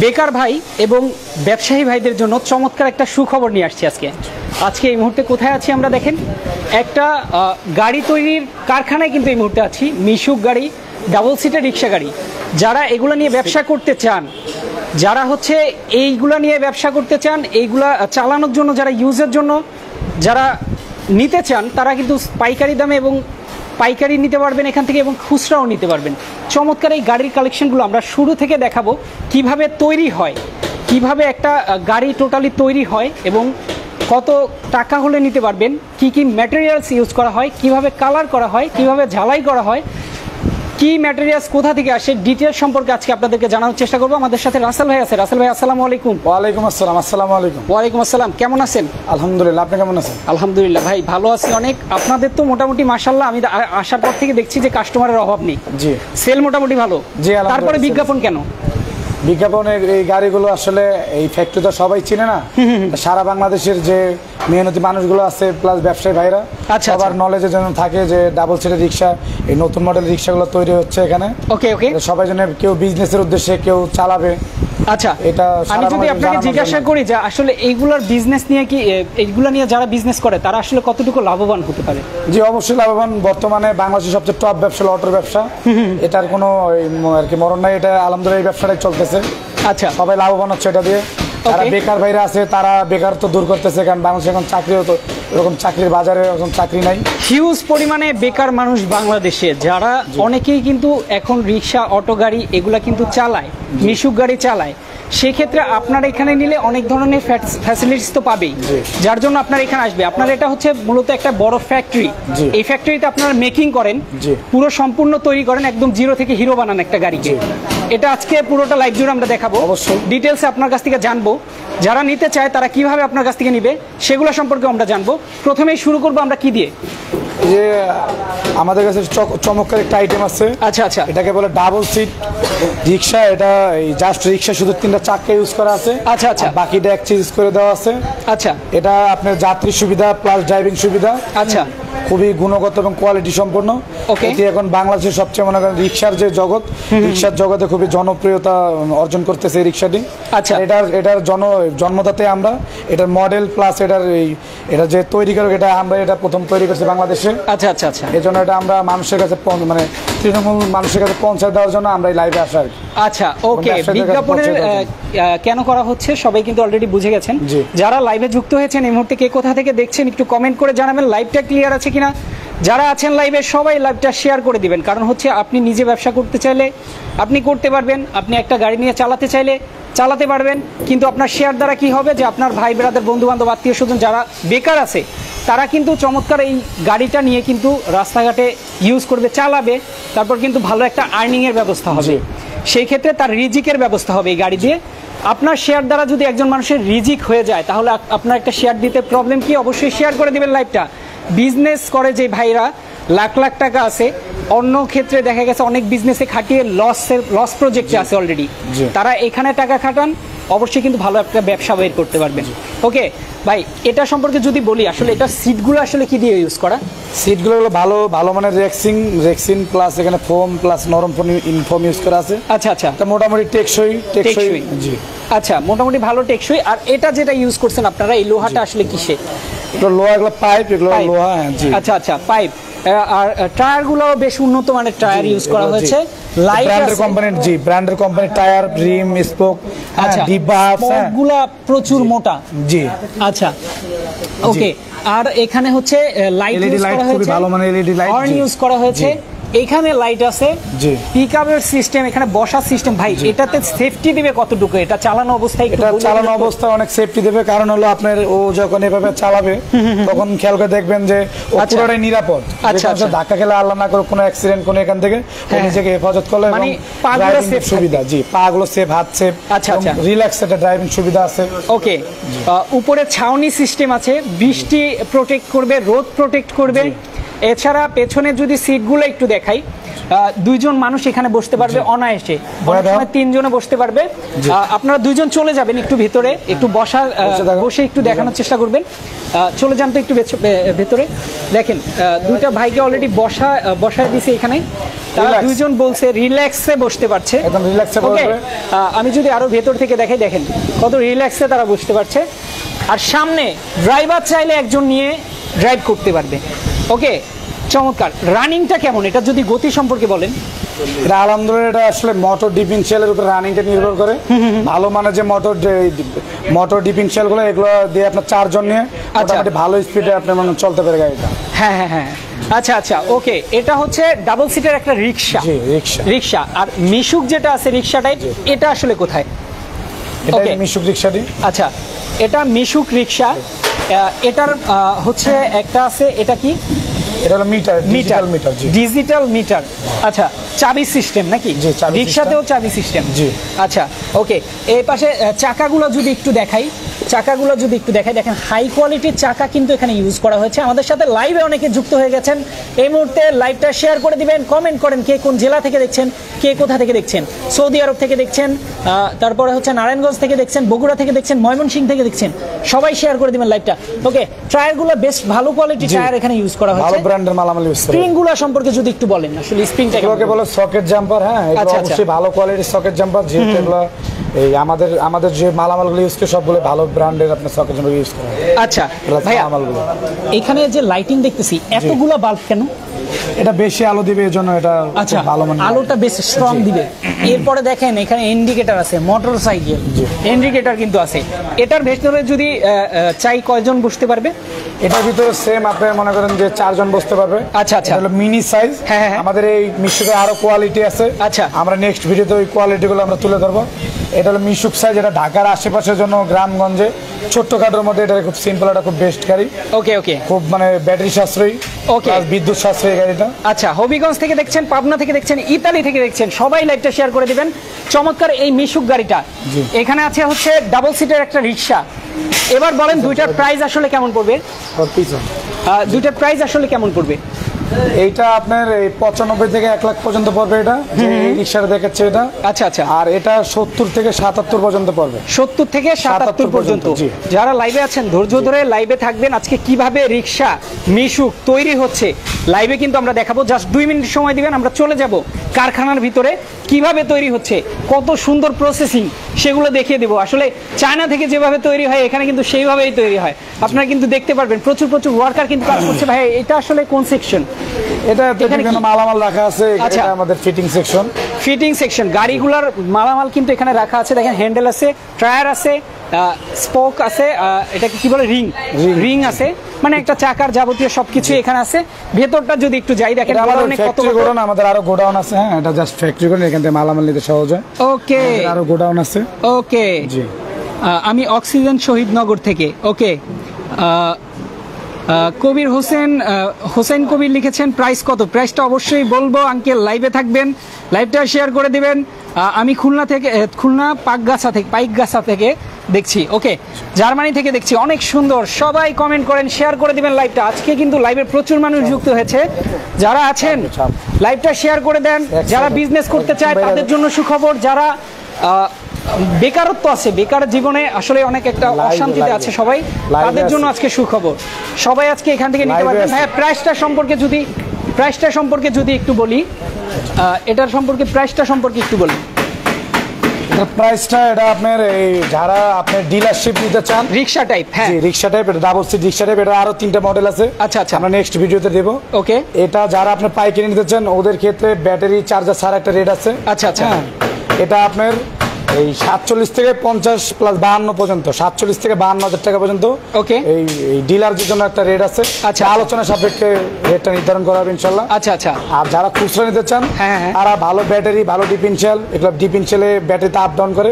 বেকার ভাই এবং ব্যবসায়ী ভাইদের জন্য চমৎকার একটা সুখবর নিয়ে আসছি আজকে এই মুহূর্তে কোথায় আছি আমরা দেখেন একটা গাড়ি তৈরির কারখানায় কিন্তু এই মুহূর্তে আছি। মিশুক গাড়ি, ডাবল সিটের রিক্সা গাড়ি, যারা এগুলো নিয়ে ব্যবসা করতে চান, যারা হচ্ছে এইগুলা নিয়ে ব্যবসা করতে চান, এইগুলা চালানোর জন্য, যারা ইউজের জন্য যারা নিতে চান, তারা কিন্তু পাইকারি দামে এবং পাইকারি নিতে পারবেন এখান থেকে এবং খুচরাও নিতে পারবেন। চমৎকার এই গাড়ির কালেকশনগুলো আমরা শুরু থেকে দেখাবো, কিভাবে তৈরি হয়, কিভাবে একটা গাড়ি টোটালি তৈরি হয় এবং কত টাকা হলে নিতে পারবেন, কি কি ম্যাটেরিয়ালস ইউজ করা হয়, কিভাবে কালার করা হয়, কিভাবে ঝালাই করা হয়, কি ম্যাটেরিয়ালস কোথা থেকে আসে, ডিটেলস সম্পর্কে আজকে আপনাদেরকে জানানোর চেষ্টা করবো। আমাদের সাথে রাসেল ভাই আছে। রাসেল ভাই, আসসালামু আলাইকুম। ওয়ালাইকুম আসসালাম। আসসালামু আলাইকুম। ওয়ালাইকুম আসসালাম। কেমন আছেন? আলহামদুলিল্লাহ, আপনি কেমন আছেন? আলহামদুলিল্লাহ ভাই, ভালো আছি অনেক। আপনাদের তো মোটামুটি মাশাআল্লাহ, আমি আসার পর থেকে দেখছি যে কাস্টমারের অভাব নেই। জি, সেল মোটামুটি ভালো। জি, তারপরে বিজ্ঞাপন কেন? বিজ্ঞাপনের এই গাড়িগুলো আসলে এই ফ্যাক্টরি তো সবাই চিনে না, সারা বাংলাদেশের যে মেহনতি মানুষগুলো আছে প্লাস ব্যবসায়ী ভাইরা সবার নলেজের জন্য থাকে যে ডাবল সিটের রিক্সা, এই নতুন মডেল রিক্সাগুলো তৈরি হচ্ছে এখানে। ওকে ওকে, সবাই জন্য, কেউ বিজনেসের উদ্দেশ্যে, কেউ চালাবে। আচ্ছা, এটা আমি যদি আপনাকে জিজ্ঞাসা করি যে আসলে এইগুলার বিজনেস নিয়ে কি, এইগুলা নিয়ে যারা বিজনেস করে তারা আসলে কতটুকু লাভবান হতে পারে? জি, অবশ্যই লাভবান। বর্তমানে বাংলাদেশের সবচেয়ে টপ ব্যবসা অটোর ব্যবসা, এটার কোনো আর কি মরণ নাই। এটা আলহামদুলিল্লাহ এই ব্যবসাটাই চলতেছে। আচ্ছা, সবাই লাভবান হচ্ছে এটা দিয়ে। যারা বেকার ভাইরা আছে তারা বেকার তো দূর করতেছে, কারণ বাংলাদেশে এখন চাকরিও তো এরকম চাকরির বাজারে এখন চাকরি নাই, হিউজ পরিমাণে বেকার মানুষ বাংলাদেশে, যারা অনেকেই কিন্তু এখন রিক্সা, অটো গাড়ি এগুলা কিন্তু চালায়, মিশুক গাড়ি চালায়। সেক্ষেত্রে আপনার এখানে নিলে অনেক ধরনের ফ্যাসিলিটিস তো পাবেই, যার জন্য আপনার এখানে আসবে। আপনার এটা হচ্ছে মূলত একটা বড় ফ্যাক্টরি। এই ফ্যাক্টরিতে আপনারা মেকিং করেন, পুরো সম্পূর্ণ তৈরি করেন, একদম জিরো থেকে হিরো বানান একটা গাড়িকে। এটা আজকে পুরোটা লাইভ জুড়ে আমরা দেখাবো, অবশ্যই ডিটেলসে আপনার কাছ থেকে জানবো। যারা নিতে চায় তারা কিভাবে আপনার কাছ থেকে নিবে সেগুলো সম্পর্কে আমরা জানবো। প্রথমেই শুরু করবো আমরা কি দিয়ে, যে আমাদের কাছে চমৎকার একটা আইটেম আছে। আচ্ছা আচ্ছা, এটাকে বলে ডাবল সিট রিক্সা। এটা জাস্ট রিক্সা, শুধু 3টা চাকা ইউজ করা আছে। আচ্ছা আচ্ছা, বাকিটা এক্সচেঞ্জ করে দেওয়া আছে। আচ্ছা, এটা আপনার যাত্রী সুবিধা প্লাস ড্রাইভিং সুবিধা। আচ্ছা, খুবই গুণগত এবং কোয়ালিটি সম্পন্ন। এটি এখন বাংলাদেশের সবচেয়ে মনে করেন রিক্সার যে জগৎ, রিক্সার জগতে খুবই জনপ্রিয়তা অর্জন করতেছে এই রিক্সাটি। আচ্ছা, এটার জন্মদাতে আমরা, এটার মডেল প্লাস এটা যে তৈরি করে, এটা প্রথম তৈরি করছে বাংলাদেশে। আচ্ছা আচ্ছা আচ্ছা, এই জন্য এটা আমরা মানুষের কাছে, মানে তৃণমূল মানুষের কাছে পৌঁছে দেওয়ার জন্য আমরা এই লাইভে আসা। আচ্ছা ওকে, বিজ্ঞাপনের কেন করা হচ্ছে সবাই কিন্তু অলরেডি বুঝে গেছেন। যারা লাইভে যুক্ত হয়েছেন এই মুহূর্তে, কে কোথা থেকে দেখছেন একটু কমেন্ট করে জানাবেন, লাইভটা ক্লিয়ার আছে কিনা। যারা আছেন লাইভে সবাই লাইভটা শেয়ার করে দিবেন, কারণ হচ্ছে আপনি নিজে ব্যবসা করতে চাইলে আপনি করতে পারবেন, আপনি একটা গাড়ি নিয়ে চালাতে চাইলে চালাতে পারবেন। কিন্তু আপনার শেয়ার দ্বারা কি হবে, যে আপনার ভাই ব্রাদার, বন্ধু বান্ধব, আত্মীয় স্বজন যারা বেকার আছে তারা কিন্তু চমৎকার এই গাড়িটা নিয়ে কিন্তু রাস্তাঘাটে ইউজ করবে, চালাবে, তারপর কিন্তু ভালো একটা আর্নিংয়ের ব্যবস্থা হবে। সেই ক্ষেত্রে তার রিজিকের ব্যবস্থা হবে এই গাড়ি দিয়ে। আপনার শেয়ার দ্বারা যদি একজন মানুষের রিজিক হয়ে যায়, তাহলে আপনার একটা শেয়ার দিতে প্রবলেম কি? অবশ্যই শেয়ার করে দেবেন লাইভটা। বিজনেস করে যে ভাইরা লাখ লাখ টাকা আছে, অন্য ক্ষেত্রে দেখা গেছে অনেক বিজনেসে খাটিয়ে লস প্রজেক্টে আছে অলরেডি, তারা এখানে টাকা খাটান, অবশ্যই কিন্তু ভালো একটা ব্যবসা বের করতে পারবেন। ওকে ভাই, এটা সম্পর্কে যদি বলি, আসলে এটা সিটগুলো আসলে কি দিয়ে ইউজ করা? সিটগুলো হলো ভালো মানে রেক্সিন প্লাস এখানে ফোম প্লাস নরম ফোম ইউজ করা আছে। আচ্ছা আচ্ছা, মোটামুটি টেকসই। জি আচ্ছা, মোটামুটি ভালো টেকসই। আর এটা যেটা ইউজ করছেন আপনারা, এই লোহাটা আসলে কিসে? এটা লোহা, এগুলো পাইপ, এগুলো লোহা। আচ্ছা আচ্ছা, পাইপ। আর টায়ারগুলো বেশ উন্নত মানের টায়ার ইউজ করা হয়েছে, ব্র্যান্ডের কোম্পানির। জি, ব্র্যান্ডের কোম্পানির টায়ার, রিম, স্পোক, ডিব্বা সবগুলা প্রচুর মোটা। জি আচ্ছা ওকে। আর এখানে হচ্ছে লাইট ইউজ করা হয়েছে, ভালো মানের এলইডি লাইট, হর্ন ইউজ করা হয়েছে। এখানে লাইট আছে, পিকআপের সিস্টেম, এখানে বসার সিস্টেম। ভাই, এটাতে সেফটি দিবে কতটুকু? এটা চালানো অবস্থায়, এটা চালানো অবস্থায় অনেক সেফটি দেবে, কারণ হলো আপনার ও যখন এভাবে চালাবে তখন খেয়াল করে দেখবেন যে ও পুরোটাই নিরাপদ। আচ্ছা, ধাক্কা খেলে আল্লাহ না করে কোনো অ্যাক্সিডেন্ট, কোনো এখান থেকে নিজেকে হেফাজত করলে মানে পাগুলো সেফ সুবিধা। জি, পাগুলো সেফ, হাত সেফ। আচ্ছা আচ্ছা, রিল্যাক্স একটা ড্রাইভিং সুবিধা আছে। ওকে, উপরে ছাউনি সিস্টেম আছে, বৃষ্টি প্রোটেক্ট করবে, রোদ প্রোটেক্ট করবে। এছাড়া পেছনে যদি সিটগুলো একটু দেখাই, দুইজন মানুষ এখানে বসতে পারবে অনায়াসে, অনেক সময় তিনজনে বসতে পারবে। আপনারা দুইজন চলে যাবেন একটু ভেতরে, একটু বসে একটু দেখানোর চেষ্টা করবেন। চলে যান তো একটু ভেতরে। দেখেন দুইটা ভাইকে অলরেডি বসায় দিছে এখানে, তারা দুইজন বলছে রিল্যাক্সে বসতে পারছে। আমি যদি আরো ভেতর থেকে দেখাই, দেখেন কত রিল্যাক্সে তারা বসতে পারছে। আর সামনে ড্রাইভার চাইলে একজন নিয়ে ড্রাইভ করতে পারবে। ওকে, চমৎকার। রানিংটা কেমন, এটা যদি গতি সম্পর্কে বলেন? এটা আলহামদুলিল্লাহ এটা আসলে মোটর ডিফারেনশিয়ালের উপর রানিংটা নির্ভর করে। ভালো মানে যে মোটর ডিফারেনশিয়াল গুলো, এগুলো দিয়ে আপনার 4 জন নিয়ে মোটামুটি ভালো স্পিডে আপনার মানে চলতে পারে গাড়িটা। হ্যাঁ হ্যাঁ হ্যাঁ, আচ্ছা আচ্ছা, ওকে। এটা হচ্ছে ডাবল সিটের একটা রিক্সা। রিক্সা। আর মিশুক যেটা আছে রিক্সাটাই, এটা আসলে কোথায়? এটা মিশুক রিক্সাটি। আচ্ছা, এটা মিশুক রিক্সা। এটার হচ্ছে একটা আছে, এটা কি? এটা হলো meter, digital meter. Digital meter. আচ্ছা, চাবি সিস্টেম নাকি? রিক্সাতেও চাবি সিস্টেম। জি, আচ্ছা, ওকে। এই পাশে চাকাগুলো যদি একটু দেখাই, দেখেন হাই কোয়ালিটির চাকা কিন্তু এখানে ইউজ করা হয়েছে। আমাদের সাথে লাইভে অনেকে যুক্ত হয়ে গেছেন, এই মুহূর্তে লাইভটা শেয়ার করে দিবেন, কমেন্ট করেন কে কোন জেলা থেকে দেখছেন, কে কোথা থেকে দেখছেন। সৌদি আরব থেকে দেখছেন, তারপরে হচ্ছে নারায়ণগঞ্জ থেকে দেখছেন, বগুড়া থেকে দেখছেন, ময়মনসিংহ থেকে দেখছেন, সবাই শেয়ার করে দিবেন লাইভটা। ওকে, টায়ারগুলো বেশ ভালো কোয়ালিটির টায়ার এখানে ইউজ করা হয়েছে, ভালো ব্র্যান্ডের মালামাল ইউজ করা। স্প্রিংগুলো সম্পর্কে যদি একটু বলেন, আসলে স্প্রিংটা এগুলোকে বলে সকেট জাম্পার। হ্যাঁ, এগুলো অবশ্যই ভালো কোয়ালিটির সকেট জাম্পার, যেহেতু এগুলো এই আমাদের যে মালামালগুলো ইউজ করে সবগুলো ভালো ব্র্যান্ডের আপনার সকেট জাম্পার ইউজ করে। আচ্ছা ভাই, এখানে যে লাইটিং দেখতেছি, এতগুলো বাল্ব কেন? এটা বেশি আলো দিবে, এজন্য এটা ভালো মানে আলোটা বেশ স্ট্রং দিবে। এরপরে দেখেন এখানে ইন্ডিকেটর আছে, মোটর সাইকেল ইন্ডিকেটর কিন্তু আছে। এটার ভেতরে যদি চাই কয়জন বসতে পারবে? এটার ভিতরে সেম আপনি মনে করেন যে 4 জন বসতে পারবে। আচ্ছা আচ্ছা, হলো মিনি সাইজ। আমাদের এই মিশুকে আরো কোয়ালিটি আছে। আচ্ছা, আমরা নেক্সট ভিডিওতে ওই কোয়ালিটিগুলো আমরা তুলে ধরবো। এটা হলো মিশুক সাইজ, এটা ঢাকার আশেপাশের জন্য গ্রামগঞ্জে ছোট্টখাটোর মধ্যে এটা খুব সিম্পল, এটা খুব বেস্ট গাড়ি। ওকে ওকে, খুব মানে ব্যাটারি সাশ্রয়ী, ওকে, বিদ্যুৎ সাশ্রয়ী গাড়িটা। আচ্ছা, হবিগঞ্জ থেকে দেখছেন, পাবনা থেকে দেখছেন, ইতালি থেকে দেখছেন, সবাই লাইভটা শেয়ার করে দিবেন। চমৎকার এই মিশুক গাড়িটা। এখানে আছে হচ্ছে ডাবল সিটের একটা রিক্সা। এবার বলেন দুইটার প্রাইস আসলে কেমন পড়বে? দুইটার প্রাইস আসলে কেমন পড়বে? এইটা আপনার 95 থেকে 1 লাখ পর্যন্ত পড়বে। এটা এই রিক্সাটা দেখাচ্ছে এটা। আচ্ছা আচ্ছা, আর এটা 70 থেকে 77 পর্যন্ত পড়বে। 70 থেকে 77 পর্যন্ত। যারা লাইভে আছেন ধৈর্য ধরে লাইভে থাকবেন। আজকে কিভাবে রিক্সা মিশুক তৈরি হচ্ছে লাইভে কিন্তু আমরা দেখাবো। জাস্ট 2 মিনিট সময় দিবেন, আমরা চলে যাব কারখানার ভিতরে, কিভাবে তৈরি হচ্ছে, কত সুন্দর প্রসেসিং সেগুলো দেখিয়ে দেবো। আসলে চায়না থেকে যেভাবে তৈরি হয় এখানে কিন্তু সেইভাবেই তৈরি হয়। আপনারা কিন্তু দেখতে পারবেন প্রচুর ওয়ার্কার কিন্তু কাজ করছে। ভাই, এটা আসলে কোন সেকশন? এটা বিভিন্ন মালামাল রাখা আছে। এটা আমাদের ফিটিং সেকশন। ফিটিং সেকশন, গাড়িগুলোর মালামাল কিন্তু এখানে রাখা আছে। দেখেন হ্যান্ডেল আছে, টায়ার আছে, স্পোক আছে, এটাকে কি বলে, রিং আছে, মানে একটা চাকার যাবতীয় সবকিছু এখানে আছে। ভেতরটা যদি একটু যাই, দেখেন গোডাউন, আমাদের আরো গোডাউন আছে। হ্যাঁ, এটা জাস্ট ফ্যাক্টরি গোডাউন, এখান থেকে মালামাল নিতে সহজ হয়। ওকে, আরো গোডাউন আছে। ওকে, জি, আমি অক্সিজেন শহীদনগর থেকে। ওকে, কবির হোসেন কবির লিখেছেন প্রাইস কত? প্রাইসটা অবশ্যই বলবো আঙ্কেল, লাইভে থাকবেন, লাইভটা শেয়ার করে দিবেন। আমি খুলনা পাইকগাছা থেকে দেখছি। ওকে, জার্মানি থেকে দেখছি, অনেক সুন্দর। সবাই কমেন্ট করেন, শেয়ার করে দিবেন লাইভটা। আজকে কিন্তু লাইভে প্রচুর মানুষ যুক্ত হয়েছে। যারা আছেন লাইভটা শেয়ার করে দেন। যারা বিজনেস করতে চায় তাদের জন্য সুখবর। যারা বেকারত্ব আছে, বেকার জীবনে আসলে অনেক একটা অশান্তিতে আছে সবাই, তাদের জন্য আজকে সুখবর। সবাই আজকে এখান থেকে নিতে পারবেন। হ্যাঁ, প্রাইসটা সম্পর্কে যদি একটু বলি, এটার সম্পর্কে প্রাইসটা সম্পর্কে একটু বলি। প্রাইসটা এটা আপনার এই যারা আপনার ডিলারশিপ নিতে চান, রিক্সা টাইপ। হ্যাঁ, রিক্সা টাইপ, এটা ডাবল সিট রিক্সা টাইপ। এটা আরো 3টা মডেল আছে। আচ্ছা আচ্ছা, আমরা নেক্সট ভিডিওতে দেব। ওকে, এটা যারা আপনার পাইকারি নিতে চান ওদের ক্ষেত্রে ব্যাটারি চার্জার ছাড়া একটা রেট আছে। আচ্ছা আচ্ছা, এটা আপনার এই 47 থেকে 50 প্লাস 52 পর্যন্ত, 47 থেকে 52,000 টাকা পর্যন্ত। ওকে, এই ডিলারদের জন্য একটা রেট আছে। আচ্ছা, আলোচনা সাপেক্ষে রেটটা নির্ধারণ করা হবে ইনশাআল্লাহ। আচ্ছা আচ্ছা, আর যারা খুচরা নিতে চান তারা ভালো ব্যাটারি, ভালো ডিফেন্সিয়াল, এগুলো ডিফেন্সিয়ালে ব্যাটারিতে আপ ডাউন করে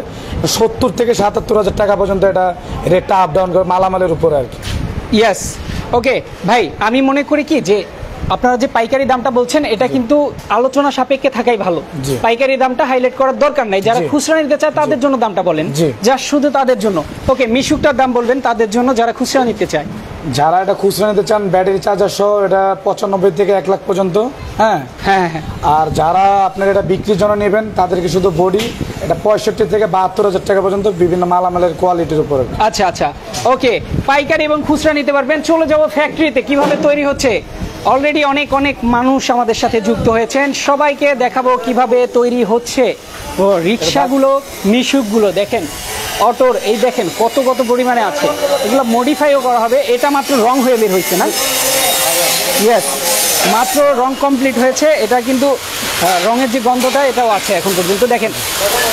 70 থেকে 77,000 টাকা পর্যন্ত এটা রেটটা আপ ডাউন করে মালামালের উপরে আর কি। ইয়েস, ওকে ভাই, আমি মনে করি কি যে আপনারা যে পাইকারি দামটা বলছেন এটা কিন্তু আলোচনা সাপেক্ষে থাকাই ভালো। পাইকারি দামটা হাইলাইট করার দরকার নাই। যারা খুচরা নিতে চায় তাদের জন্য দামটা বলেন, যা শুধু তাদের জন্য। ওকে, মিশুকটার দাম বলবেন তাদের জন্য যারা খুচরা নিতে চায়। যারা এটা খুচরা নিতে চান ব্যাটারি চার্জার সহ এটা 95 থেকে 1 লাখ পর্যন্ত। হ্যাঁ হ্যাঁ হ্যাঁ। আর যারা আপনার এটা বিক্রির জন্য নেবেন তাদেরকে শুধু বডি এটা 65 থেকে 72,000 টাকা পর্যন্ত বিভিন্ন মালামালের কোয়ালিটির উপরে। আচ্ছা আচ্ছা ওকে, পাইকারি এবং খুচরা নিতে পারবেন। চলে যাবো ফ্যাক্টরিতে কিভাবে তৈরি হচ্ছে। অলরেডি অনেক অনেক মানুষ আমাদের সাথে যুক্ত হয়েছেন, সবাইকে দেখাবো কিভাবে তৈরি হচ্ছে। ও রিক্সাগুলো, মিশুকগুলো দেখেন, অটোর এই দেখেন কত কত পরিমাণে আছে, এগুলো মডিফাইও করা হবে। এটা মাত্র রং হয়ে বের হয়েছে না? ইয়েস, মাত্র রং কমপ্লিট হয়েছে। এটা কিন্তু রঙের যে গন্ধটা এটাও আছে এখন পর্যন্ত। দেখেন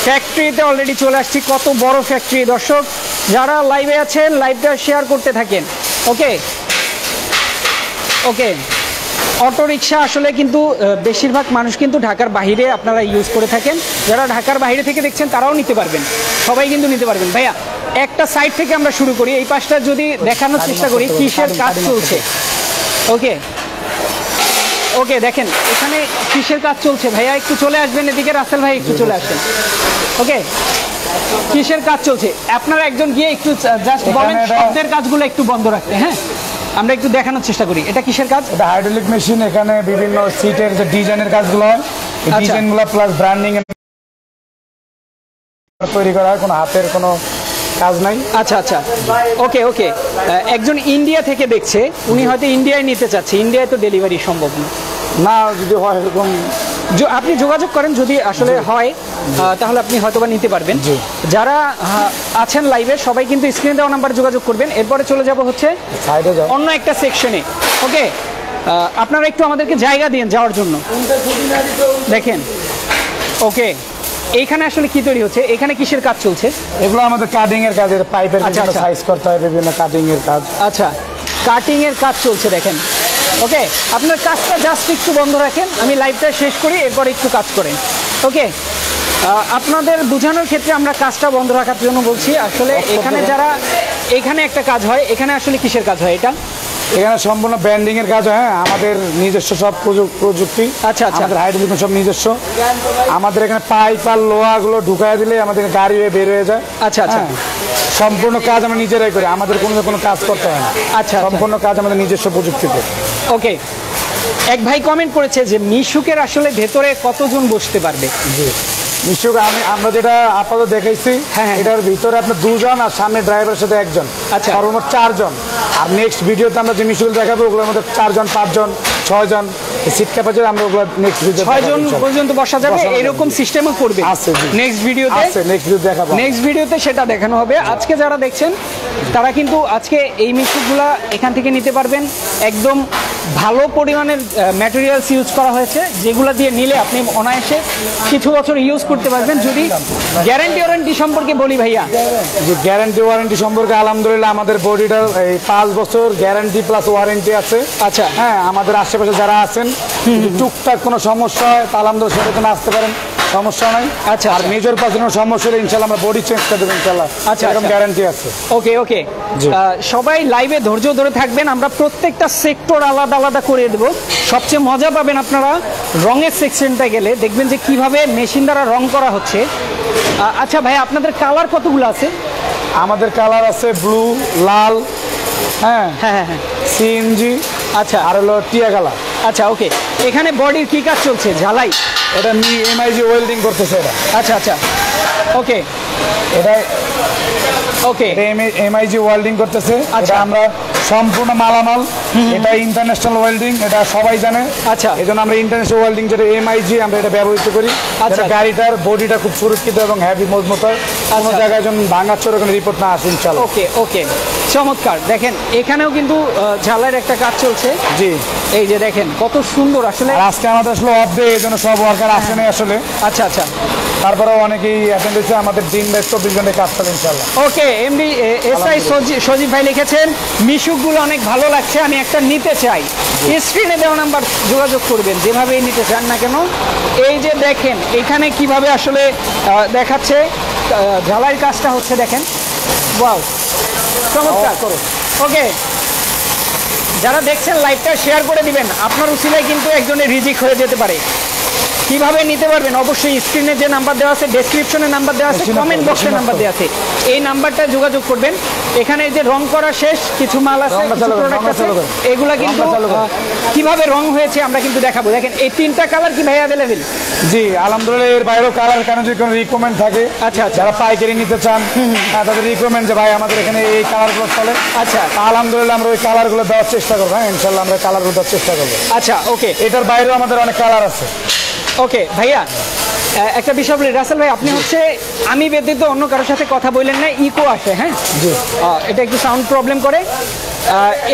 ফ্যাক্টরিতে অলরেডি চলে আসছি, কত বড় ফ্যাক্টরি। দর্শক যারা লাইভে আছেন লাইভটা শেয়ার করতে থাকেন। ওকে ওকে, অটো রিক্সা আসলে কিন্তু বেশিরভাগ মানুষ কিন্তু ঢাকার বাইরে আপনারা ইউজ করে থাকেন। যারা ঢাকার বাইরে থেকে দেখছেন তারাও নিতে পারবেন, সবাই কিন্তু নিতে পারবেন। ভাইয়া একটা সাইড থেকে আমরা শুরু করি, এই পাশটা যদি দেখানোর চেষ্টা করি কিসের কাজ চলছে। ওকে ওকে, দেখেন এখানে কিসের কাজ চলছে। ভাইয়া একটু চলে আসবেন এদিকে, রাসেল ভাই একটু চলে আসবেন। ওকে, কিসের কাজ চলছে আপনারা একজন গিয়ে একটু জাস্ট বলেন শব্দের কাজগুলো একটু বন্ধ রাখতে। হ্যাঁ, আমরা একটু দেখানোর চেষ্টা করি এটা কিসের কাজ। এটা হাইড্রোলিক মেশিন, এখানে বিভিন্ন সিটের যে ডিজাইনের কাজগুলো হয় এই ডিজাইনগুলো প্লাস ব্র্যান্ডিং তৈরি করা হয়, কোনো হাতের কোনো কাজ নাই। আচ্ছা আচ্ছা ওকে ওকে, একজন ইন্ডিয়া থেকে দেখছে, উনি হয়তো ইন্ডিয়ায় নিতে চাচ্ছে, ইন্ডিয়ায় তো ডেলিভারি সম্ভব না। না, যদি হয় এরকম আপনি যোগাযোগ করেন, যদি আসলে হয় তাহলে আপনি হয়তোবা নিতে পারবেন। যারা আছেন লাইভে সবাই কিন্তু স্ক্রিনে দেওয়া নাম্বারে যোগাযোগ করবেন। এরপরে চলে যাব হচ্ছে অন্য একটা সেকশনে। ওকে, আপনারা একটু আমাদেরকে জায়গা দিন যাওয়ার জন্য। দেখেন ওকে, এইখানে আসলে কি তৈরি হচ্ছে, এখানে কিসের কাজ চলছে? এগুলো আমাদের কাটিং এর কাজ, পাইপের সাইজ করতে হয়, বিভিন্ন কাটিং এর কাজ। আচ্ছা, কাটিং এর কাজ চলছে দেখেন। ওকে, আপনার কাজটা জাস্ট একটু বন্ধ রাখেন, আমি লাইভটা শেষ করি, এরপর একটু কাজ করেন। ওকে, আপনাদের বোঝানোর ক্ষেত্রে আমরা কাজটা বন্ধ রাখার জন্য বলছি। আসলে এখানে যারা, এখানে একটা কাজ হয়, এখানে আসলে কিসের কাজ হয় এটা? এখানে সম্পূর্ণ ব্র্যান্ডিং এর কাজ হয়, আমাদের নিজস্ব সব প্রযুক্তি। আচ্ছা আচ্ছা, আমাদের হাইড্রোলিক সব নিজস্ব। আমাদের এখানে পাইপ আর লোহাগুলো ঢুকায় দিলে আমাদের গাড়ি হয়ে বের হয়ে যায়। আচ্ছা আচ্ছা, সম্পূর্ণ কাজ আমরা নিজেরাই করি, আমাদের কোনো কাজ করতে হয় না। আচ্ছা, সম্পূর্ণ কাজ আমাদের নিজস্ব প্রযুক্তিতে। ওকে, এক ভাই কমেন্ট করেছে যে মিশুকের আসলে ভেতরে কতজন বসতে পারবে? জি, মিশুক আমরা যেটা আপাতত দেখাইছি, এটার ভিতরে আপনার 2 জন আর সামনে ড্রাইভারের সাথে 1 জন, আচ্ছা সর্বমোট 4 জন। আর নেক্সট ভিডিওতে আমরা যে মিশুক দেখাবো ওগুলোর মধ্যে 4 জন, 5 জন, 6 জন সিট ক্যাপাসিটি আমরা ওগুলো নেক্সট ভিডিও 6 জন পর্যন্ত বসা যাবে, এরকম সিস্টেমও করবে। আছে নেক্সট ভিডিওতে, নেক্সট ভিডিও দেখাবো, নেক্সট ভিডিওতে সেটা দেখানো হবে। আজকে যারা দেখছেন তারা কিন্তু আজকে এই মিশুকগুলা এখান থেকে নিতে পারবেন। একদম ভালো পরিমাণের ম্যাটেরিয়ালস ইউজ করা হয়েছে, যেগুলো দিয়ে নিলে আপনি অনায়াসে কিছু বছর ইউজ করতে পারবেন। যদি গ্যারান্টি ওয়ারেন্টি সম্পর্কে বলি ভাইয়া, যে গ্যারান্টি ওয়ারেন্টি সম্পর্কে আলহামদুলিল্লাহ আমাদের বডিটার এই 5 বছর গ্যারান্টি প্লাস ওয়ারেন্টি আছে। আচ্ছা হ্যাঁ, আমাদের আশেপাশে যারা আছেন টুকটাক কোনো সমস্যা হয় তা আলহামদুলিল্লাহ সেটা জন্য আসতে পারেন, সমস্যা নাই। আচ্ছা, আর মেজর পার্সেন্ট সমস্যা হলে ইনশাআল্লাহ আমরা বডি চেঞ্জ করে দেবো ইনশাআল্লাহ। আচ্ছা, এরকম গ্যারান্টি আছে। ওকে ওকে, সবাই লাইভে ধৈর্য ধরে থাকবেন, আমরা প্রত্যেকটা সেক্টর আলাদা আলাদা করে দেবো। সবচেয়ে মজা পাবেন আপনারা রঙের সেকশনটা গেলে, দেখবেন যে কিভাবে মেশিন দ্বারা রং করা হচ্ছে। আচ্ছা ভাই, আপনাদের কালার কতগুলো আছে? আমাদের কালার আছে ব্লু, লাল, হ্যাঁ হ্যাঁ হ্যাঁ হ্যাঁ, সিএনজি, আচ্ছা, আর হলো টিয়া কালার। আচ্ছা ওকে, এখানে বডির কি কাজ চলছে? ঝালাই, এটা এমআইজি ওয়েল্ডিং করতেছে এটা। আচ্ছা আচ্ছা ওকে, এটা ওকে এমআইজি ওয়েল্ডিং করতেছে। আচ্ছা, আমরা সম্পূর্ণ মালামাল, এটা ইন্টারন্যাশনাল ওয়েল্ডিং, এটা সবাই জানে। আচ্ছা, এই জন্য আমরা ইন্টারন্যাশনাল ওয়েল্ডিং যেটা এমআইজি আমরা এটা ব্যবহৃত করি। আচ্ছা, গাড়িটার বডিটা খুব সুরক্ষিত এবং হেভি মজবুত হয়, কোনো জায়গায় যেন ভাঙাচোর কোনো রিপোর্ট না আসে ইনশাআল্লাহ। ওকে ওকে, চমৎকার। দেখেন এখানেও কিন্তু ঝালাইয়ের একটা কাজ চলছে। জি, এই যে দেখেন কত সুন্দর। আসলে আজকে আমাদের আসলে অফ ডে, এই জন্য সব ওয়ার্কার আসে নাই আসলে। আচ্ছা আচ্ছা, তারপরেও অনেকেই অ্যাটেন্ড হয়েছে। আমাদের দিন 24 ঘন্টায় কাজ চলে ইনশাআল্লাহ। ওকে, এমডি এসআই সজীব ভাই লিখেছেন মিশুকগুলো অনেক ভালো লাগছে, আমি একটা নিতে চাই। স্ক্রিনে দেওয়া নাম্বার যোগাযোগ করবেন যেভাবেই নিতে চান না কেন। এই যে দেখেন এখানে কিভাবে আসলে দেখাচ্ছে ঝালাইয়ের কাজটা হচ্ছে, দেখেন ওয়াও, চমৎকার। ওকে, যারা দেখছেন লাইভটা শেয়ার করে দিবেন, আপনার উসিলায় কিন্তু একজনের রিজিক হয়ে যেতে পারে। কিভাবে নিতে পারবেন অবশ্যই স্ক্রিনে যে নাম্বার দেওয়া আছে, ডেসক্রিপশনে নাম্বার দেওয়া আছে, কমেন্ট বক্সে নাম্বার দেওয়া আছে, এই নাম্বারটা যোগাযোগ করবেন। এখানে যে রং করা শেষ, কিছু মাল আছে, কিছু প্রোডাক্ট আছে, এগুলা কিন্তু কিভাবে রং হয়েছে আমরা কিন্তু দেখাবো। দেখেন এই 3টা কালার কি ভাই अवेलेबल? জি আলহামদুলিল্লাহ, এর বাইরেও কালার কেন যদি কোনো রিকমেন্ড থাকে, আচ্ছা যারা পাইকারি নিতে চান তাদের রিকমেন্ড যে ভাই আমাদের এখানে এই কালারগুলো চলে, আচ্ছা আলহামদুলিল্লাহ আমরা ওই কালারগুলো দেওয়ার চেষ্টা করবো। হ্যাঁ ইনশাল্লাহ আমরা কালারগুলো দেওয়ার চেষ্টা করবো। আচ্ছা ওকে, এটার বাইরেও আমাদের অনেক কালার আছে। ওকে ভাইয়া, একটা বিষয় বলি, রাসেল ভাই আপনি হচ্ছে আমি ব্যতীত অন্য কারোর সাথে কথা বললেন না, ইকো আসে, হ্যাঁ এটা একটু সাউন্ড প্রবলেম করে।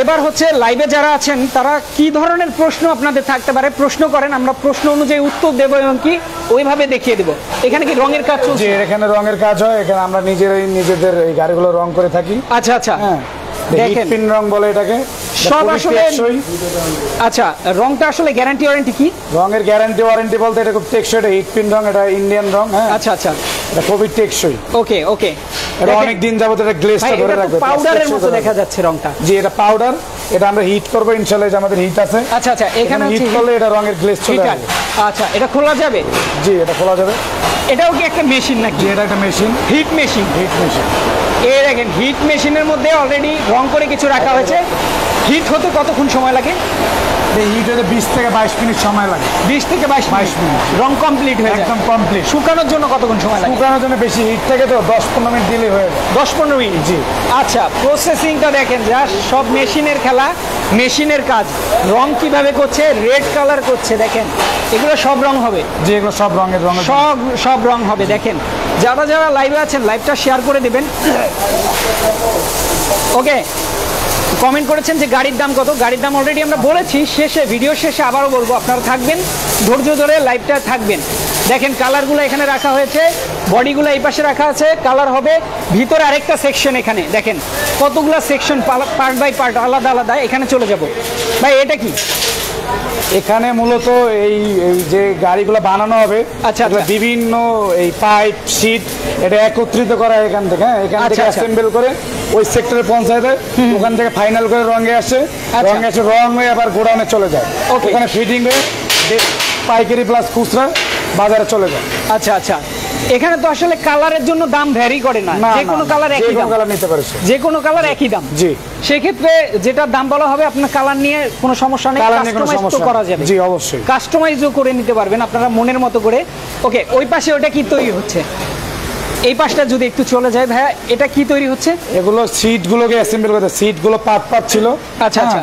এবার হচ্ছে লাইভে যারা আছেন তারা কি ধরনের প্রশ্ন আপনাদের থাকতে পারে প্রশ্ন করেন, আমরা প্রশ্ন অনুযায়ী উত্তর দেবো এবং কি ওইভাবে দেখিয়ে দেবো। এখানে কি রঙের কাজ চলছে? এখানে রঙের কাজ হয়, এখানে আমরা নিজেদের এই গাড়িগুলো রং করে থাকি। আচ্ছা আচ্ছা, হ্যাঁ দেখেন পিন রং বলে এটাকে, সব আসলে। আচ্ছা রংটা আসলে গ্যারান্টি ওয়ারেন্টি কি? রঙের গ্যারান্টি ওয়ারেন্টি বলতে এটা খুব টেকসই, এটা হিট পিন রং, এটা ইন্ডিয়ান রং। হ্যাঁ আচ্ছা আচ্ছা, এটা খুবই টেকসই। ওকে ওকে, এটা অনেক দিন যাবত এটা গ্লেজটা ধরে রাখবে। পাউডারের মতো দেখা যাচ্ছে রংটা। জি এটা পাউডার, এটা আমরা হিট করব ইনশাআল্লাহ, যে আমাদের হিট আছে। আচ্ছা আচ্ছা, এখানে হিট করলে এটা রঙের গ্লেজ চলে আসবে। আচ্ছা এটা খোলা যাবে? জি এটা খোলা যাবে। এটাও কি একটা মেশিন নাকি? এটা একটা machine, heat machine. Heat machine, এই দেখেন হিট মেশিনের মধ্যে অলরেডি রং করে কিছু রাখা হয়েছে। হিট হতে কতক্ষণ সময় লাগে? হিট হতে 20 থেকে 22 মিনিট সময় লাগে। 20 থেকে 22 মিনিট রং কমপ্লিট হয়ে যায়, একদম কমপ্লিট। শুকানোর জন্য কতক্ষণ সময় লাগে? শুকানোর জন্য বেশি হিট থেকে তো 10-15 মিনিট দিলেই হয়ে যায়। 10-15 মিনিট? জি। আচ্ছা প্রসেসিংটা দেখেন, যা সব মেশিনের খেলা, মেশিনের কাজ। রং কিভাবে করছে, রেড কালার করছে দেখেন, এগুলো সব রং হবে। যে এগুলো সব রঙের সব রং হবে। দেখেন যারা যারা লাইভে আছেন লাইভটা শেয়ার করে দিবেন। ওকে, কমেন্ট করেছেন যে গাড়ির দাম কত, গাড়ির দাম অলরেডি আমরা বলেছি, শেষে ভিডিও শেষে আবারও বলবো, আপনারা থাকবেন ধৈর্য ধরে লাইভটা থাকবেন। দেখেন কালারগুলো এখানে রাখা হয়েছে, বডিগুলো এই পাশে রাখা আছে, কালার হবে ভিতরে আরেকটা সেকশন। এখানে দেখেন কতগুলো সেকশন, পার্ট বাই পার্ট আলাদা আলাদা। এখানে চলে যাব ভাই, এটা কি? এখানে মূলত এই যে গাড়িগুলো বানানো হবে, আচ্ছা বিভিন্ন এই পাইপ শীট এটা একত্রিত করা এখান থেকে। হ্যাঁ এখান থেকে অ্যাসেম্বল করে ওই সেক্টরে পৌঁছায় দেয়, ওখান থেকে ফাইনাল করে রঙে আসে, রঙে এসে রং হয়ে আবার গোডাউনে চলে যায়। ওখানে ফিটিং হয়ে পাইকারি প্লাস খুচরা বাজারে চলে যায়। আচ্ছা আচ্ছা, এখানে তো আসলে কালারের জন্য দাম ভ্যারি করে না, যে কোনো কালার একই দাম, কালার নিতে পারে, যে কোনো কালার একই দাম। জি, সেক্ষেত্রে যেটা দাম বলা হবে আপনার কালার নিয়ে কোনো সমস্যা নেই, কাস্টমাইজ তো করা যাবে। জি অবশ্যই, কাস্টমাইজও করে নিতে পারবেন আপনারা মনের মতো করে। ওকে, ওই পাশে ওটা কি তৈরি হচ্ছে? এই পাশটা যদি একটু চলে যায় ভাইয়া, এটা কি তৈরি হচ্ছে? এগুলো সিট গুলোকে অ্যাসেম্বল করতে, সিট গুলো পার্ট ছিল। আচ্ছা আচ্ছা,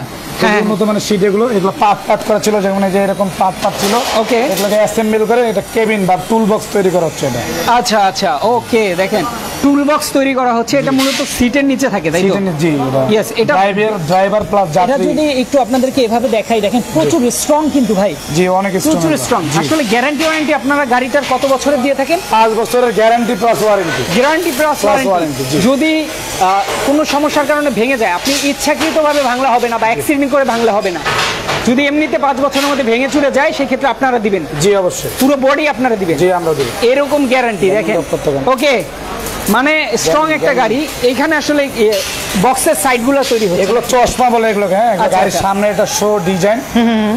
মানে সিট এগুলো পার্ট করা ছিল, যেমন যে এরকম পার্ট ছিল। ওকে, এগুলোকে অ্যাসেম্বল করে এটা কেবিন বা টুল বক্স তৈরি করা হচ্ছে এটা। আচ্ছা আচ্ছা, ওকে দেখেন টুল বক্স তৈরি করা হচ্ছে, এটা মূলত সিটের নিচে থাকে তাই তো? জি, ইয়েস, এটা ড্রাইভার প্লাস যাত্রী। যদি একটু আপনাদেরকে এভাবে দেখাই, দেখেন প্রচুর স্ট্রং কিন্তু ভাই। জি অনেক প্রচুর স্ট্রং। আসলে গ্যারান্টি ওয়ারেন্টি আপনারা গাড়িটার কত বছরের দিয়ে থাকেন? 5 বছরের guarantee plus warranty. Guarantee plus warranty. যদি কোনো সমস্যার কারণে ভেঙে যায়, আপনি ইচ্ছাকৃতভাবে ভাঙলে হবে না বা অ্যাক্সিডেন্ট করে ভাঙলে হবে না। যদি এমনিতে 5 বছরের মধ্যে ভেঙে চলে যায় সেক্ষেত্রে আপনারা দিবেন? জি অবশ্যই, পুরো বডি আপনারা দিবেন? জি আমরা দেব, এরকম গ্যারান্টি দেখেন। ওকে, মানে স্ট্রং একটা গাড়ি। এইখানে আসলে বক্সের সাইডগুলো তৈরি হচ্ছে, এগুলো চশমা বলে এগুলোকে। হ্যাঁ গাড়ির সামনে এটা শো ডিজাইন,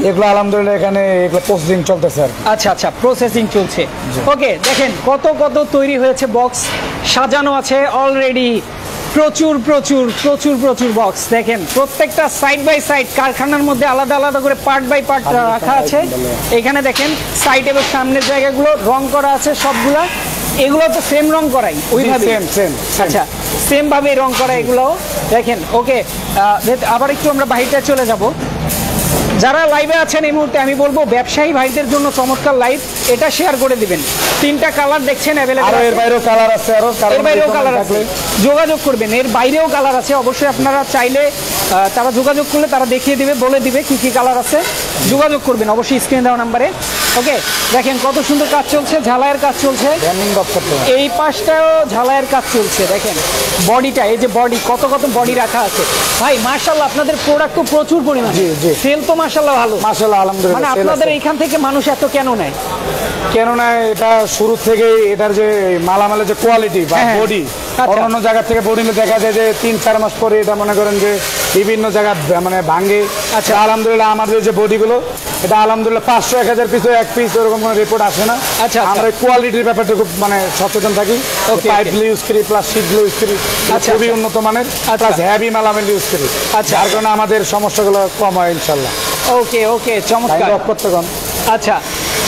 এগুলো আলহামদুলিল্লাহ এখানে এগুলো প্রসেসিং চলতেছে আর কি। আচ্ছা আচ্ছা, প্রসেসিং চলছে। ওকে, দেখেন কত কত তৈরি হয়েছে, বক্স সাজানো আছে অলরেডি, প্রচুর প্রচুর প্রচুর প্রচুর বক্স। দেখেন প্রত্যেকটা সাইড বাই সাইড কারখানার মধ্যে আলাদা আলাদা করে পার্ট বাই পার্ট রাখা আছে। এখানে দেখেন সাইড এবং সামনের জায়গাগুলো রং করা আছে সবগুলা। এগুলো তো সেম রং করাই ওইভাবে? আচ্ছা, সেম ভাবে রং করা এগুলো দেখেন। ওকে, আবার একটু আমরা বাহিরে চলে যাব। যারা লাইভে আছেন এই মুহূর্তে আমি বলবো ব্যবসায়ী ভাইদের জন্য চমৎকার লাইভ, এটা শেয়ার করে দিবেন। 3টা কালার দেখছেন अवेलेबल, এর বাইরেও কালার আছে, এর বাইরেও কালার আছে, যোগাযোগ করবেন। এর বাইরেও কালার আছে, অবশ্যই আপনারা চাইলে তারা যোগাযোগ করলে তারা দেখিয়ে দিবে, বলে দিবে কি কি কালার আছে। যোগাযোগ করবেন অবশ্যই স্ক্রিনে দেওয়া নাম্বারে। ওকে, দেখেন কত সুন্দর কাজ চলছে, ঝালাইয়ের কাজ চলছে, এই পাশটাও ঝালাইয়ের কাজ চলছে। দেখেন বডিটা, এই যে বডি, কত কত বডি রাখা আছে। ভাই মাশাআল্লাহ আপনাদের প্রোডাক্ট তো প্রচুর পরিমাণ, সেল তো মাশাআল্লাহ ভালো। মাশাআল্লাহ আলহামদুলিল্লাহ। মানে আপনাদের এইখান থেকে মানুষ এত কেন নেয়? এটা শুরু থেকে এটার যে মালামালের যে কোয়ালিটি বা বডি, অন্যান্য জায়গা থেকে বডি দেখা যায় যে 3-4 মাস পরে এটা মনে করেন যে বিভিন্ন জায়গা মানে ভাঙে। আচ্ছা, আলহামদুলিল্লাহ আমাদের যে বডিগুলো এটা আলহামদুলিল্লাহ 500-1000 পিস এক পিস এরকম কোনো রিপোর্ট আসে না। আচ্ছা, আমরা কোয়ালিটির ব্যাপারটা খুব মানে সচেতন থাকি। পাইপগুলো ইউজ করি, প্লাস শীটগুলো ইউজ করি, খুবই উন্নত মানের, প্লাস হেভি মালামাল ইউজ করি। আচ্ছা, যার কারণে আমাদের সমস্যাগুলো কম হয় ইনশাল্লাহ। ওকে ওকে, চমৎকার। আচ্ছা,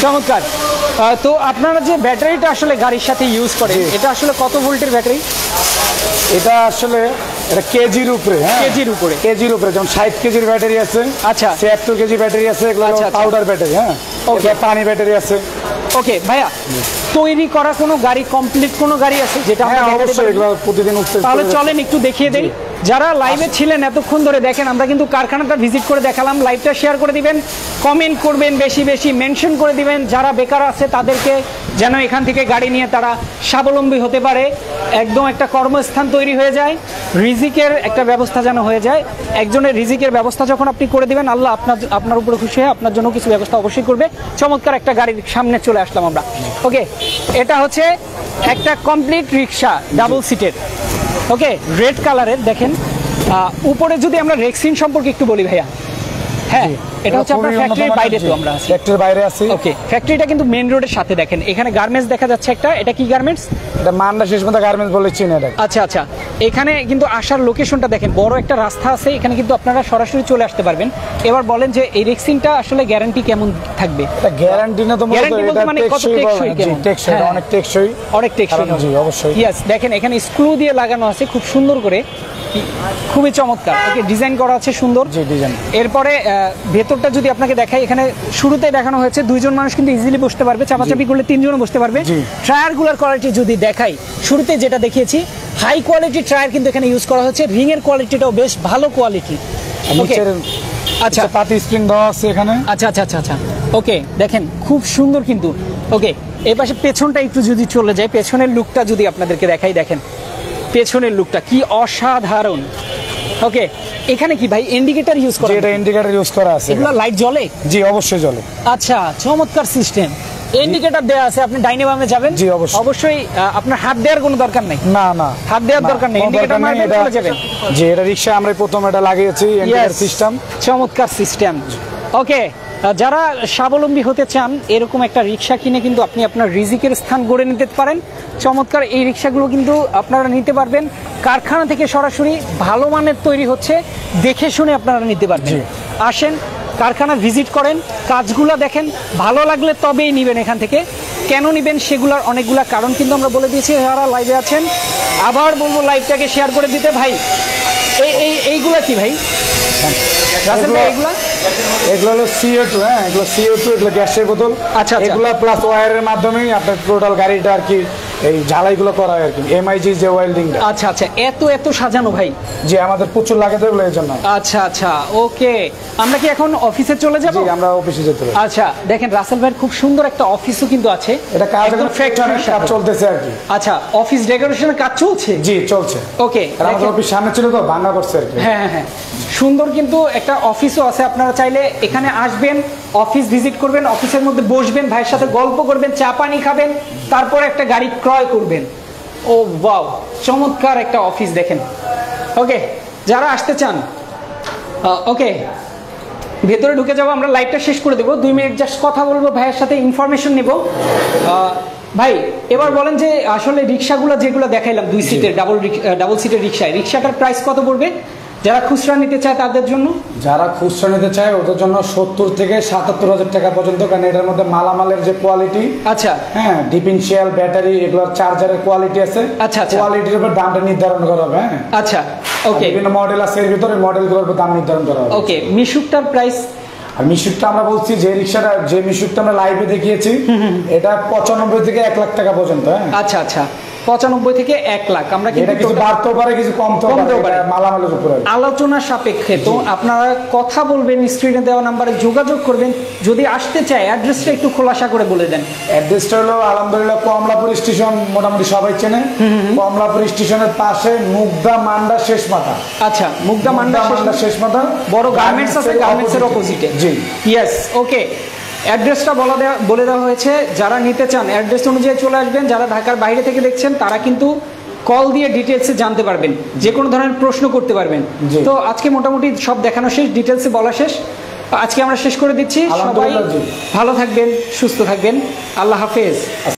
চমৎকার। তো আপনারা যে ব্যাটারিটা আসলে গাড়ির সাথে ইউজ করেন, এটা আসলে কত ভোল্টের ব্যাটারি? এটা আসলে এটা কেজির উপরে, হ্যাঁ কেজির উপরে। যেমন 60 কেজির ব্যাটারি আছে, আচ্ছা 76 কেজি ব্যাটারি আছে, এগুলো পাউডার ব্যাটারি। হ্যাঁ, ওকে, পানি ব্যাটারি আছে। ওকে ভাইয়া, তৈরি করা কোনো গাড়ি, কমপ্লিট কোনো গাড়ি আছে যেটা আমরা অবশ্যই এগুলো প্রতিদিন উঠতে? তাহলে চলেন একটু দেখিয়ে দেই। যারা লাইভে ছিলেন এতক্ষণ ধরে, দেখেন আমরা কিন্তু কারখানাটা ভিজিট করে দেখালাম। লাইভটা শেয়ার করে দিবেন, কমেন্ট করবেন, বেশি বেশি মেনশন করে দিবেন। যারা বেকার আছে তাদেরকে যেন এখান থেকে গাড়ি নিয়ে তারা স্বাবলম্বী হতে পারে, একদম একটা কর্মস্থান তৈরি হয়ে যায়, রিজিকের একটা ব্যবস্থা যেন হয়ে যায়। একজনের রিজিকের ব্যবস্থা যখন আপনি করে দিবেন, আল্লাহ আপনার উপরে খুশি হয়ে আপনার জন্য কিছু ব্যবস্থা অবশ্যই করবে। চমৎকার একটা গাড়ির সামনে চলে আসলাম আমরা। ওকে, এটা হচ্ছে একটা কমপ্লিট রিক্সা, ডাবল সিটের। ওকে, রেড কালারের। দেখেন উপরে যদি আমরা রেক্সিন সম্পর্কে একটু বলি ভাইয়া। হ্যাঁ, এটা হচ্ছে আপনার ফ্যাক্টরির বাইরে, তো আমরা আছি ফ্যাক্টরির বাইরে আছি। ওকে, ফ্যাক্টরিটা কিন্তু মেইন রোডের সাথে। দেখেন এখানে গার্মেন্টস দেখা যাচ্ছে একটা, এটা কি গার্মেন্টস? এটা মান্ডা শেষমাথা গার্মেন্টস বলে চিনি এটা। আচ্ছা আচ্ছা, এখানে কিন্তু আসার লোকেশনটা দেখেন, বড় একটা রাস্তা আছে, এখানে কিন্তু আপনারা সরাসরি চলে আসতে পারবেন। এবার বলেন যে এই রেক্সিনটা আসলে গ্যারান্টি কেমন থাকবে? এটা গ্যারান্টি না, তো মানে কত টেকসই? টেকসই, অনেক টেকসই, অনেক টেকসই। জি অবশ্যই। ইয়েস, দেখেন এখানে স্ক্রু দিয়ে লাগানো আছে খুব সুন্দর করে, খুবই চমৎকার। ওকে, ডিজাইন করা আছে সুন্দর। জি, ডিজাইন। এরপরে ভেতরটা যদি আপনাকে দেখাই, এখানে শুরুতে দেখানো হয়েছে দুইজন মানুষ কিন্তু ইজিলি বসতে পারবে, চাপাচাপি করলে তিনজনও বসতে পারবে। টায়ারগুলোর কোয়ালিটি যদি দেখাই, শুরুতে যেটা দেখিয়েছি হাই কোয়ালিটি টায়ার কিন্তু এখানে ইউজ করা হচ্ছে। রিংয়ের কোয়ালিটিটাও বেশ ভালো কোয়ালিটি। আচ্ছা, পাতি স্প্রিং দেওয়া আছে এখানে। আচ্ছা আচ্ছা আচ্ছা আচ্ছা, ওকে, দেখেন খুব সুন্দর কিন্তু। ওকে, এই পাশে পেছনটা একটু যদি চলে যায়, পেছনের লুকটা যদি আপনাদেরকে দেখাই, দেখেন পেছনের লুকটা কি অসাধারণ। ওকে, এখানে কি ভাই ইন্ডিকেটর ইউজ করা? এটা ইন্ডিকেটর ইউজ করা আছে। এগুলো লাইট জ্বলে? জি অবশ্যই জ্বলে। আচ্ছা, চমৎকার সিস্টেম। ইন্ডিকেটর দেয়া আছে, আপনি ডাইনে বামে যাবেন। জি অবশ্যই। অবশ্যই আপনার হাত দেওয়ার কোনো দরকার নাই। না না, হাত দেওয়ার দরকার নেই, ইন্ডিকেটর মারবেন চলে যাবেন। জি, এটা রিকশা আমরা প্রথম এটা লাগিয়েছি, ইন্ডিকেটর সিস্টেম। চমৎকার সিস্টেম। ওকে, যারা স্বাবলম্বী হতে চান, এরকম একটা রিক্সা কিনে কিন্তু আপনি আপনার রিজিকের স্থান গড়ে নিতে পারেন। চমৎকার এই রিক্সাগুলো কিন্তু আপনারা নিতে পারবেন কারখানা থেকে সরাসরি, ভালো মানের তৈরি হচ্ছে, দেখে শুনে আপনারা নিতে পারবেন। আসেন, কারখানা ভিজিট করেন, কাজগুলো দেখেন, ভালো লাগলে তবেই নেবেন এখান থেকে। কেন নেবেন সেগুলোর অনেকগুলো কারণ কিন্তু আমরা বলে দিয়েছি। যারা লাইভে আছেন, আবার বলবো লাইভটাকে শেয়ার করে দিতে। ভাই এইগুলা কি ভাই? এগুলো হলো CO2। হ্যাঁ, এগুলো CO2, এগুলো গ্যাসের বোতল। আচ্ছা, এগুলো প্লাস ওয়্যারের মাধ্যমেই আপনার টোটাল গাড়িটা আর কি এই ঝালাইগুলো করা হয় আর কি, MIG যে ওয়েল্ডিংটা। আচ্ছা আচ্ছা, এত সাজানো ভাই? জি, আমাদের প্রচুর লাগে তো এর জন্য। আচ্ছা আচ্ছা, ওকে, আমরা কি এখন অফিসে চলে যাব? জি, আমরা অফিসে যেতে হবে। আচ্ছা, দেখেন রাসেল ভাইয়ের খুব সুন্দর একটা অফিসও কিন্তু আছে। এটা কাজ চলতেছে আর কি। আচ্ছা, অফিস ডেকোরেশনের কাজ চলছে? জি, চলছে। ওকে, আমাদের অফিস সামনে ছিল তো, ভাঙা করছে আর কি। হ্যাঁ হ্যাঁ, সুন্দর কিন্তু একটা অফিসও আছে। আপনারা চাইলে এখানে আসবেন, অফিস ভিজিট করবেন, অফিসের মধ্যে বসবেন, ভাইয়ের সাথে গল্প করবেন, চা পানি খাবেন, তারপর একটা গাড়ি ক্রয় করবেন। ও ওয়াও, চমৎকার একটা অফিস দেখেন। ওকে, যারা আসতে চান, ওকে, ভেতরে ঢুকে যাবো, আমরা লাইভটা শেষ করে দেবো। 2 মিনিট জাস্ট কথা বলবো, ভাইয়ের সাথে ইনফরমেশন নিব। ভাই, এবার বলেন যে আসলে রিক্সাগুলো যেগুলো দেখাইলাম 2 সিটের ডাবল সিটের রিক্সাটার প্রাইস কত পড়বে যারা খুচরা নিতে চায় তাদের জন্য? যারা খুচরা নিতে চায় ওদের জন্য 70 থেকে 77,000 টাকা পর্যন্ত, কারণ এটার মধ্যে মালামালের যে কোয়ালিটি, আচ্ছা হ্যাঁ, ডিফেন্সিয়াল ব্যাটারি, এগুলোর চার্জারের কোয়ালিটি আছে। আচ্ছা আচ্ছা, কোয়ালিটির উপর দামটা নির্ধারণ করা হবে। হ্যাঁ, আচ্ছা, ওকে, বিভিন্ন মডেল আছে, এর ভিতরে মডেলগুলোর উপর দাম নির্ধারণ করা হবে। ওকে, মিশুকটার প্রাইস? আর মিশুকটা আমরা বলছি যে রিক্সাটা, যে মিশুকটা আমরা লাইভে দেখিয়েছি, এটা 95 থেকে 1 লাখ টাকা পর্যন্ত। হ্যাঁ, আচ্ছা আচ্ছা, 95 থেকে 1 লাখ। আমরা কিন্তু কিছু বাড়তেও পারে, কিছু কমতেও পারে, মালামালের উপরে আলোচনা সাপেক্ষে। তো আপনারা কথা বলবেন, স্ক্রিনে দেওয়া নাম্বারে যোগাযোগ করবেন। যদি আসতে চায় অ্যাড্রেসটা একটু খোলাসা করে বলে দেন। অ্যাড্রেসটা হলো আলহামদুলিল্লাহ কমলাপুর স্টেশন, মোটামুটি সবাই চেনে। কমলাপুর স্টেশনের পাশে মুগদা মান্ডা শেষ মাথা। আচ্ছা, মুগদা মান্ডা শেষ মাথা, বড় গার্মেন্টস আছে, গার্মেন্টসের অপোজিটে। জি, ইয়েস, ওকে, অ্যাড্রেসটা বলে দেওয়া হয়েছে। যারা নিতে চান অ্যাড্রেস অনুযায়ী চলে আসবেন। যারা ঢাকার বাইরে থেকে দেখছেন তারা কিন্তু কল দিয়ে ডিটেলসে জানতে পারবেন, যে কোনো ধরনের প্রশ্ন করতে পারবেন। তো আজকে মোটামুটি সব দেখানো শেষ, ডিটেলসে বলা শেষ। আজকে আমরা শেষ করে দিচ্ছি। সবাই ভালো থাকবেন, সুস্থ থাকবেন, আল্লাহ হাফেজ।